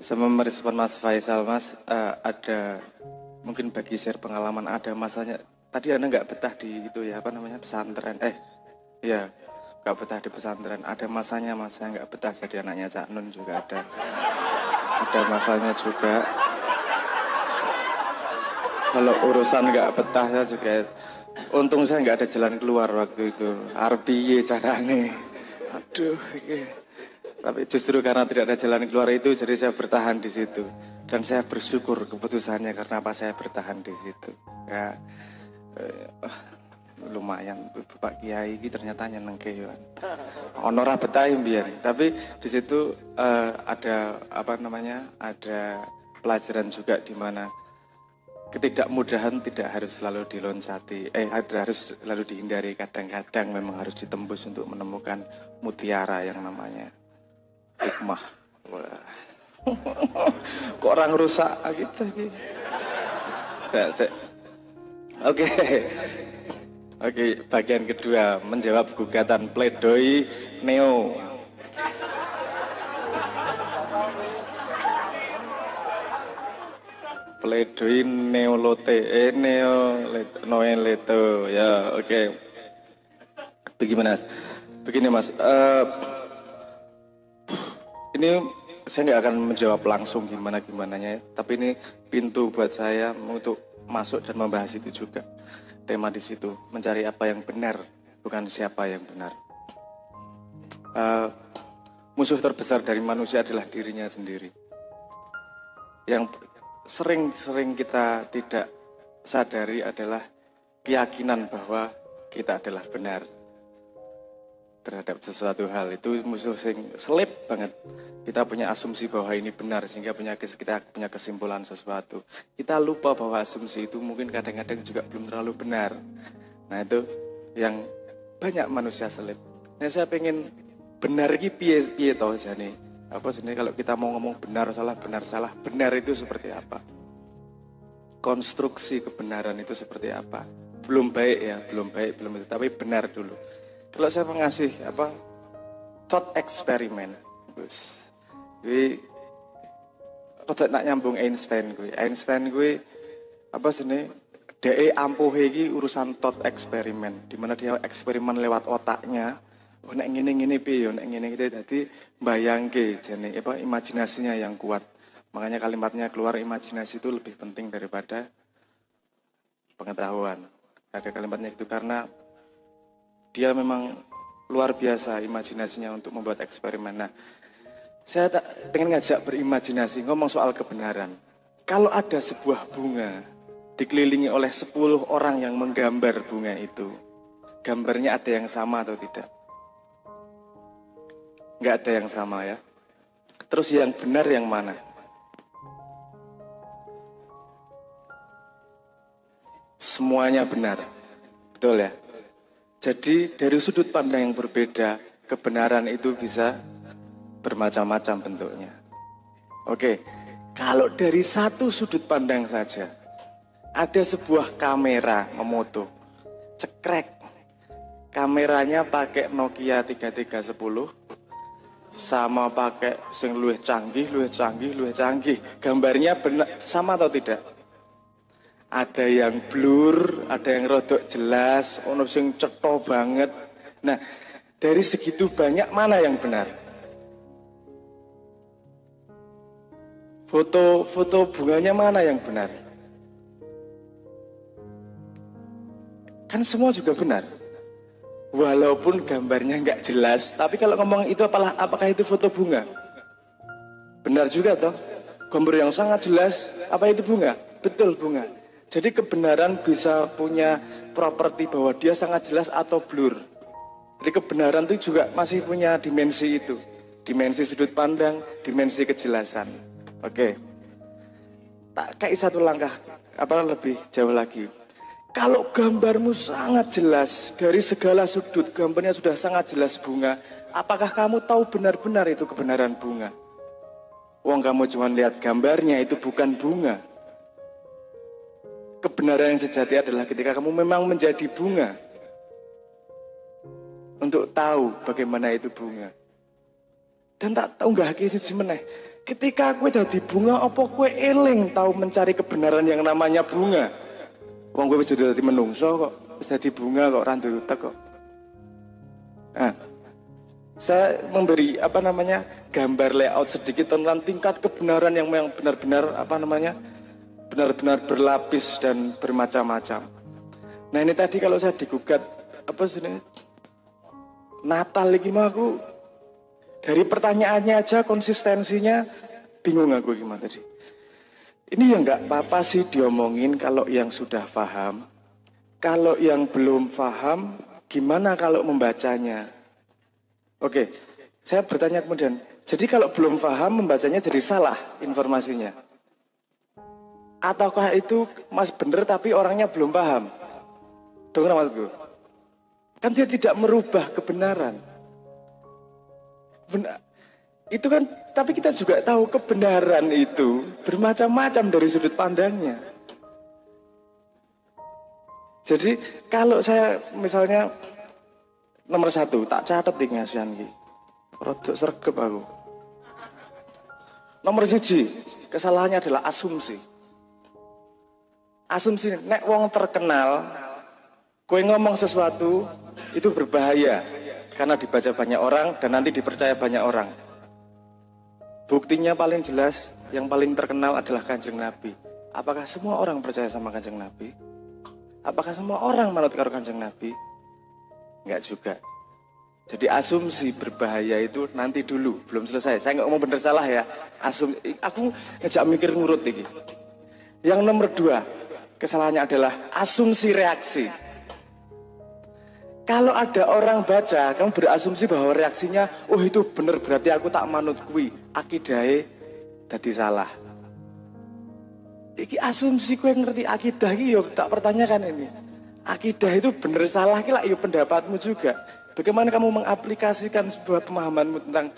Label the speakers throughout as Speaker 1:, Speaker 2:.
Speaker 1: Sama merespon Mas Faisal, Mas, ada mungkin bagi share pengalaman ada masanya. Tadi Anda nggak betah di itu ya, apa namanya, pesantren. Iya, nggak betah di pesantren. Ada masanya Mas, saya nggak betah jadi anaknya Cak Nun juga ada. Ada masanya juga. Kalau urusan nggak betah saya juga. Untung saya nggak ada jalan keluar waktu itu. Arpiye carane. Aduh, tapi justru karena tidak ada jalan keluar itu, jadi saya bertahan di situ. Dan saya bersyukur keputusannya karena apa saya bertahan di situ. Ya, lumayan Bapak Kiai ini ternyata nyenengke ya. Ono ra betah mbiyen, tapi di situ ada apa namanya? Ada pelajaran juga di mana ketidakmudahan tidak harus selalu diloncati, harus selalu dihindari. Kadang-kadang memang harus ditembus untuk menemukan mutiara yang namanya hikmah. Wah. Kok orang rusak gitu. Oke. Oke, bagian kedua menjawab gugatan pledoi Neo. Pledoi Neolote, Noeleto. Ya, oke. Begini Mas, ini saya nggak akan menjawab langsung gimana-gimananya, tapi ini pintu buat saya untuk masuk dan membahas itu juga. Tema di situ, mencari apa yang benar, bukan siapa yang benar. Musuh terbesar dari manusia adalah dirinya sendiri. Yang sering kita tidak sadari adalah keyakinan bahwa kita adalah benar terhadap sesuatu hal. Itu musuh sing selip banget. Kita punya asumsi bahwa ini benar sehingga kita punya kesimpulan sesuatu. Kita lupa bahwa asumsi itu mungkin kadang-kadang juga belum terlalu benar. Nah itu yang banyak manusia selip. Nah saya pengen benar ini piye toh jane. Apa sebenarnya kalau kita mau ngomong benar salah, benar itu seperti apa? Konstruksi kebenaran itu seperti apa? Belum baik itu, tapi benar dulu. Kalau saya mengasih thought eksperimen, Gus. Gue rada nak nyambung Einstein gue apa sini DE ampuhe iki urusan thought eksperimen, di mana dia eksperimen lewat otaknya. Nek ngene piye nek ngene iki dadi mbayangke jane imajinasinya yang kuat. Makanya kalimatnya keluar, imajinasi itu lebih penting daripada pengetahuan. Ada kalimatnya itu karena dia memang luar biasa imajinasinya untuk membuat eksperimen. Nah, saya pengen ngajak berimajinasi, ngomong soal kebenaran. Kalau ada sebuah bunga dikelilingi oleh 10 orang yang menggambar bunga itu, gambarnya ada yang sama atau tidak? Nggak ada yang sama ya. Terus yang benar yang mana? Semuanya benar. Betul ya? Jadi dari sudut pandang yang berbeda, kebenaran itu bisa bermacam-macam bentuknya. Oke, kalau dari satu sudut pandang saja, ada sebuah kamera memoto, cekrek, kameranya pakai Nokia 3310, sama pakai sing luwih canggih, gambarnya benar sama atau tidak? Ada yang blur, ada yang rodok jelas, ono sing cetha banget. Nah, dari segitu banyak mana yang benar? Foto bunganya mana yang benar? Kan semua juga benar. Walaupun gambarnya nggak jelas, tapi kalau ngomong itu apakah itu foto bunga? Benar juga toh? Gambar yang sangat jelas, apa itu bunga? Betul bunga. Jadi kebenaran bisa punya properti bahwa dia sangat jelas atau blur. Jadi kebenaran itu juga masih punya dimensi itu. Dimensi sudut pandang, dimensi kejelasan. Oke. Tak kayak satu langkah, lebih jauh lagi. Kalau gambarmu sangat jelas, dari segala sudut gambarnya sudah sangat jelas bunga, apakah kamu tahu benar-benar itu kebenaran bunga? Wong kamu cuma lihat gambarnya, itu bukan bunga. Kebenaran yang sejati adalah ketika kamu memang menjadi bunga. Untuk tahu bagaimana itu bunga. Dan tak tahu nggak hakiki siji meneh. Ketika kowe dadi bunga, apa kowe eling tahu mencari kebenaran yang namanya bunga? Wong kowe wis dadi menungso kok, wis dadi bunga kok ra duwe utek kok. Nah, saya memberi gambar layout sedikit tentang tingkat kebenaran yang benar-benar benar-benar berlapis dan bermacam-macam. Nah ini tadi kalau saya digugat Natal iki mah aku dari pertanyaannya aja konsistensinya bingung aku gimana tadi. Ini ya nggak apa-apa sih diomongin kalau yang sudah paham. Kalau yang belum paham, gimana kalau membacanya? Oke, saya bertanya kemudian. Jadi kalau belum paham membacanya jadi salah informasinya? Ataukah itu mas bener tapi orangnya belum paham? Dengar maksudku? Kan dia tidak merubah kebenaran. Benar. Itu kan, tapi kita juga tahu kebenaran itu bermacam-macam dari sudut pandangnya. Jadi kalau saya misalnya nomor 1, tak catat di ngasihan iki. Rodok sregep aku. Nomor 1, kesalahannya adalah asumsi. Asumsi nek wong terkenal kowe ngomong sesuatu itu berbahaya karena dibaca banyak orang dan nanti dipercaya banyak orang. Buktinya paling jelas, yang paling terkenal adalah Kanjeng Nabi. Apakah semua orang percaya sama Kanjeng Nabi? Apakah semua orang manut karo Kanjeng Nabi? Enggak juga. Jadi asumsi berbahaya itu nanti dulu, belum selesai. Saya nggak ngomong bener salah ya. Aku ngejak mikir ngurut iki. Yang nomor 2, kesalahannya adalah asumsi reaksi. Kalau ada orang baca, kamu berasumsi bahwa reaksinya, oh itu bener berarti aku tak manut kuwi, akidahe dadi salah. Iki asumsi kowe ngerti akidah iki yo tak pertanyakan ini. Akidah itu bener salah ki lak yo pendapatmu juga. Bagaimana kamu mengaplikasikan sebuah pemahamanmu tentang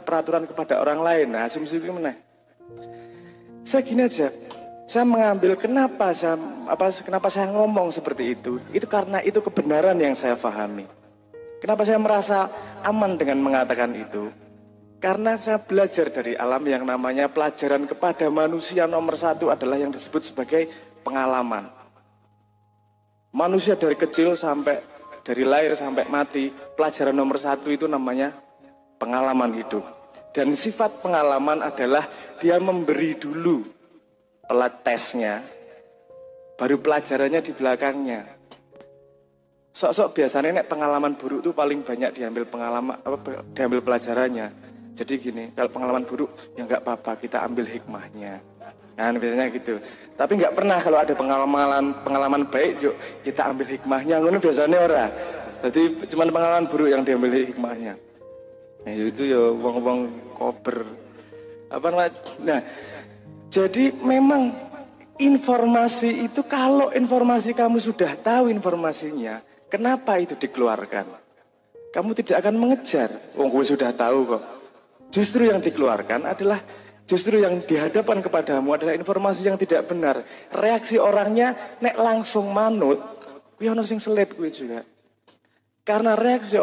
Speaker 1: peraturan kepada orang lain? Nah, asumsi itu mana? Saya gini aja. Saya mengambil kenapa saya ngomong seperti itu karena itu kebenaran yang saya pahami. Kenapa saya merasa aman dengan mengatakan itu? Karena saya belajar dari alam yang namanya pelajaran kepada manusia nomor 1 adalah yang disebut sebagai pengalaman. Manusia dari kecil dari lahir sampai mati, pelajaran nomor 1 itu namanya pengalaman hidup. Dan sifat pengalaman adalah dia memberi dulu pelat tesnya, baru pelajarannya di belakangnya. Sok-sok biasanya nek pengalaman buruk itu paling banyak diambil pelajarannya. Jadi gini, kalau pengalaman buruk ya nggak apa-apa, kita ambil hikmahnya. Nah biasanya gitu. Tapi nggak pernah kalau ada pengalaman baik, yuk kita ambil hikmahnya. Ngono biasanya ora. Jadi cuma pengalaman buruk yang diambil hikmahnya. Nah itu ya wong-wong kober. Nah, jadi memang informasi itu kalau informasi kamu sudah tahu informasinya, kenapa itu dikeluarkan? Kamu tidak akan mengejar. Wong kowe sudah tahu kok. Justru yang dikeluarkan adalah justru yang dihadapkan kepadamu adalah informasi yang tidak benar. Reaksi orangnya nek langsung manut, kuwi ono sing selit kuwi juga. Karena reaksi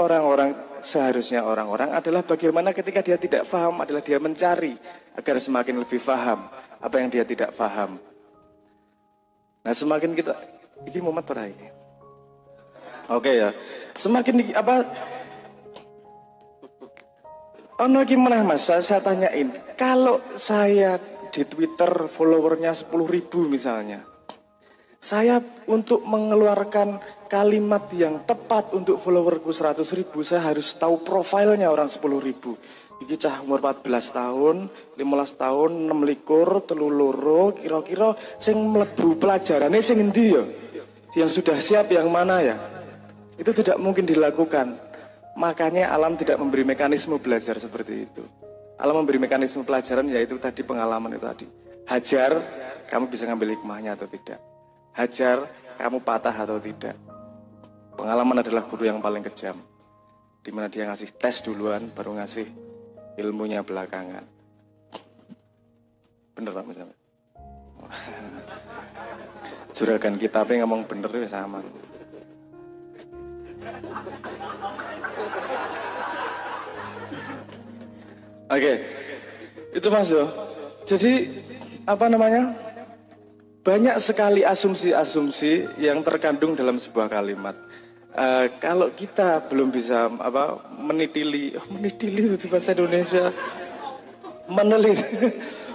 Speaker 1: seharusnya orang-orang adalah bagaimana ketika dia tidak paham adalah dia mencari agar semakin lebih paham apa yang dia tidak paham. Nah semakin kita ini momen terakhir. Oke ya. Semakin ono gimana mas? Saya tanyain. Kalau saya di Twitter followernya 10.000 misalnya, saya untuk mengeluarkan kalimat yang tepat untuk followerku 100.000, saya harus tahu profilnya orang 10.000. Iki cah umur 14 tahun, 15 tahun, 6 likur, 3 loro, kira-kira sing mlebu pelajarane sing endi ya? Yang sudah siap yang mana ya? Itu tidak mungkin dilakukan. Makanya alam tidak memberi mekanisme belajar seperti itu. Alam memberi mekanisme pelajaran yaitu tadi pengalaman itu tadi. Hajar, kamu bisa ngambil hikmahnya atau tidak. Hajar, kamu patah atau tidak. Pengalaman adalah guru yang paling kejam. Dimana dia ngasih tes duluan, baru ngasih ilmunya belakangan. Bener tak misalnya? Juragan kitabnya ngomong bener itu sama. Oke. Itu Mas Yo. Jadi apa namanya? Banyak sekali asumsi-asumsi yang terkandung dalam sebuah kalimat. Kalau kita belum bisa menitili itu bahasa Indonesia, menelit,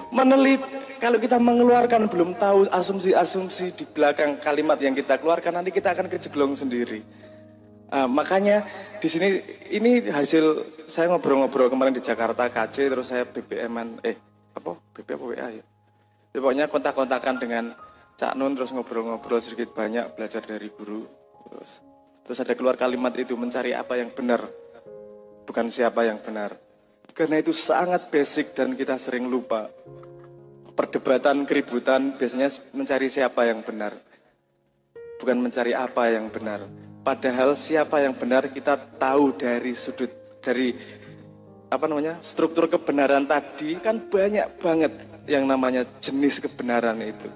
Speaker 1: menelit. Kalau kita mengeluarkan belum tahu asumsi-asumsi di belakang kalimat yang kita keluarkan, nanti kita akan kejeglong sendiri. Makanya di sini ini hasil saya ngobrol-ngobrol kemarin di Jakarta KC, terus saya BBM-an BB apa WA ya. Pokoknya kontak-kontakan dengan Cak Nun, terus ngobrol-ngobrol sedikit banyak, belajar dari guru. Terus ada keluar kalimat itu, mencari apa yang benar, bukan siapa yang benar. Karena itu sangat basic dan kita sering lupa. Perdebatan, keributan biasanya mencari siapa yang benar, bukan mencari apa yang benar. Padahal siapa yang benar kita tahu dari struktur kebenaran tadi, kan banyak banget yang namanya jenis kebenaran itu.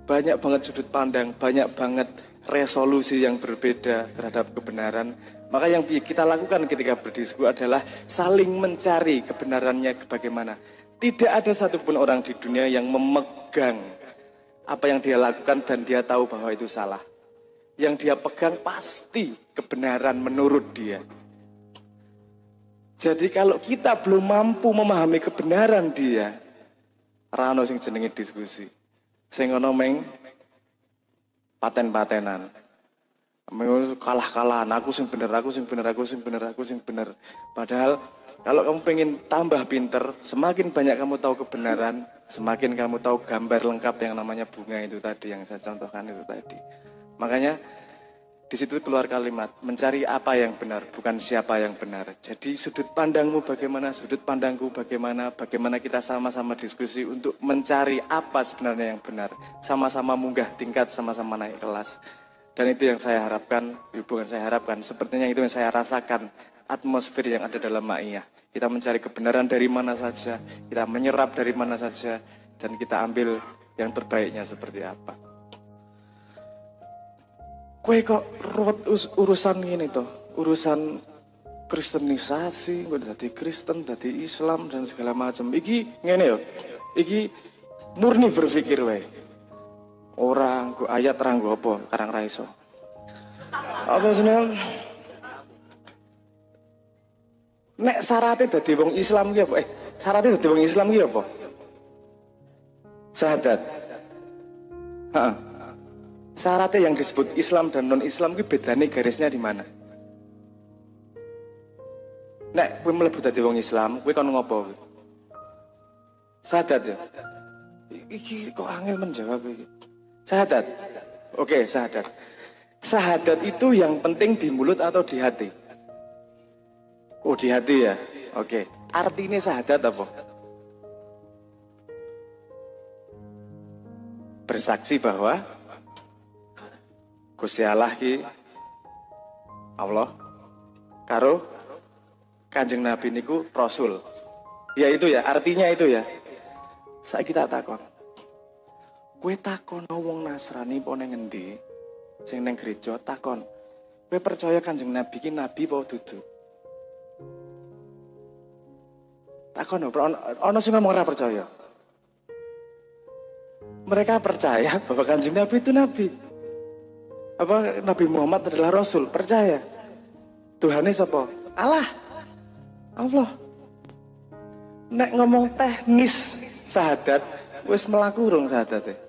Speaker 1: Banyak banget sudut pandang, banyak banget resolusi yang berbeda terhadap kebenaran. Maka yang kita lakukan ketika berdiskusi adalah saling mencari kebenarannya bagaimana. Tidak ada satupun orang di dunia yang memegang apa yang dia lakukan dan dia tahu bahwa itu salah. Yang dia pegang pasti kebenaran menurut dia. Jadi kalau kita belum mampu memahami kebenaran dia, rano sing jenenge diskusi. Sing ono meng paten-patenan. Kalah-kalahan, aku sing bener. Padahal kalau kamu pengen tambah pinter, semakin banyak kamu tahu kebenaran, semakin kamu tahu gambar lengkap yang namanya bunga itu tadi, yang saya contohkan itu tadi. Makanya di situ keluar kalimat, mencari apa yang benar, bukan siapa yang benar. Jadi sudut pandangmu bagaimana, sudut pandangku bagaimana, bagaimana kita sama-sama diskusi untuk mencari apa sebenarnya yang benar. Sama-sama munggah tingkat, sama-sama naik kelas. Dan itu yang saya harapkan, bukan saya harapkan, sepertinya itu yang saya rasakan, atmosfer yang ada dalam Ma'iyah. Kita mencari kebenaran dari mana saja, kita menyerap dari mana saja, dan kita ambil yang terbaiknya seperti apa. Kue kok ruwet urusan ini toh, urusan kristenisasi, gue jadi Kristen, jadi Islam dan segala macam. Iki ngene yo, iki murni berpikir wae. Orang gue ayat terang gue apa, karang raiso. Apa seneng? Nek syaratnya dadi wong Islam ki apa? Syaratnya dadi wong Islam ki apa? Syahadat. Heeh. Syaratnya yang disebut Islam dan non-Islam itu bedanya garisnya di mana? Nek kowe mlebu dadi wong Islam, kowe kon ngopo? Syahadat ya. Iki kok angel menjawab iki. Syahadat. Oke, syahadat. Syahadat itu yang penting di mulut atau di hati? Oh, di hati ya. Oke. Artinya syahadat apa? Bersaksi bahwa Gusti Allah ki Allah karo Kanjeng Nabi niku Rasul. Ya itu ya, artinya itu ya. Saiki tak takon. Kowe takon wong Nasrani apa ning endi? Sing ning gereja takon. Kowe percaya Kanjeng Nabi ki nabi apa dudu? Takon ono sing ngomong ora percaya. Mereka percaya bahwa Kanjeng Nabi itu nabi. Apa Nabi Muhammad adalah Rasul, percaya. Tuhannya siapa? Allah. Nek ngomong teknis syahadat, wis melaku urung syahadatnya.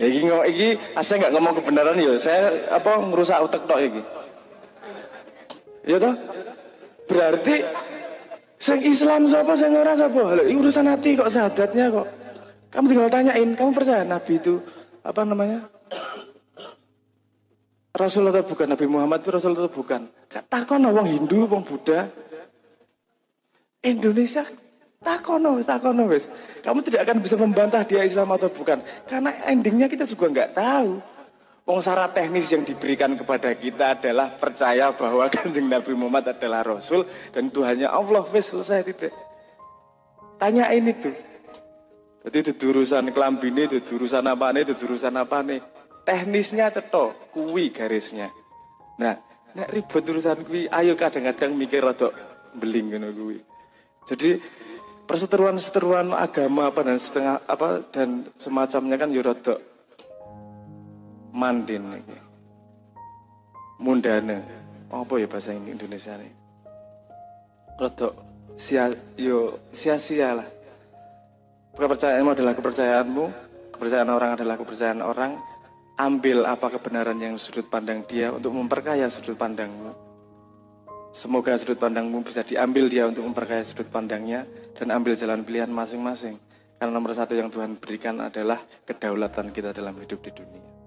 Speaker 1: Iki saya nggak ngomong kebenaran ya, saya ngerusak otak tok iki. Ya toh? Berarti sing Islam sapa sing ora sapa? Lho, iki urusan hati kok syahadatnya kok. Kamu tinggal tanyain, kamu percaya Nabi itu Rasul atau bukan? Nabi Muhammad itu Rasul atau bukan? Takon wong Hindu, wong Buddha. Indonesia takono wis. Kamu tidak akan bisa membantah dia Islam atau bukan, karena endingnya kita juga nggak tahu. Wong syarat teknis yang diberikan kepada kita adalah percaya bahwa Kanjeng Nabi Muhammad adalah Rasul dan Tuhannya Allah, wis selesai titik. Tanyain itu. Jadi itu urusan kelambine, itu urusan apane. Teknisnya cetok, kuwi garisnya. Nah, nek ribut urusan kuwi, ayo kadang-kadang mikir rada beling ngono kuwi. Jadi perseteruan agama apa dan setengah apa dan semacamnya kan yo rada mandin iki. Mundane. Apa ya bahasa Indonesia nih? Rada sia-sia lah. Kepercayaanmu adalah kepercayaanmu, kepercayaan orang adalah kepercayaan orang. Ambil apa kebenaran yang sudut pandang dia untuk memperkaya sudut pandangmu. Semoga sudut pandangmu bisa diambil dia untuk memperkaya sudut pandangnya dan ambil jalan pilihan masing-masing. Karena nomor satu yang Tuhan berikan adalah kedaulatan kita dalam hidup di dunia.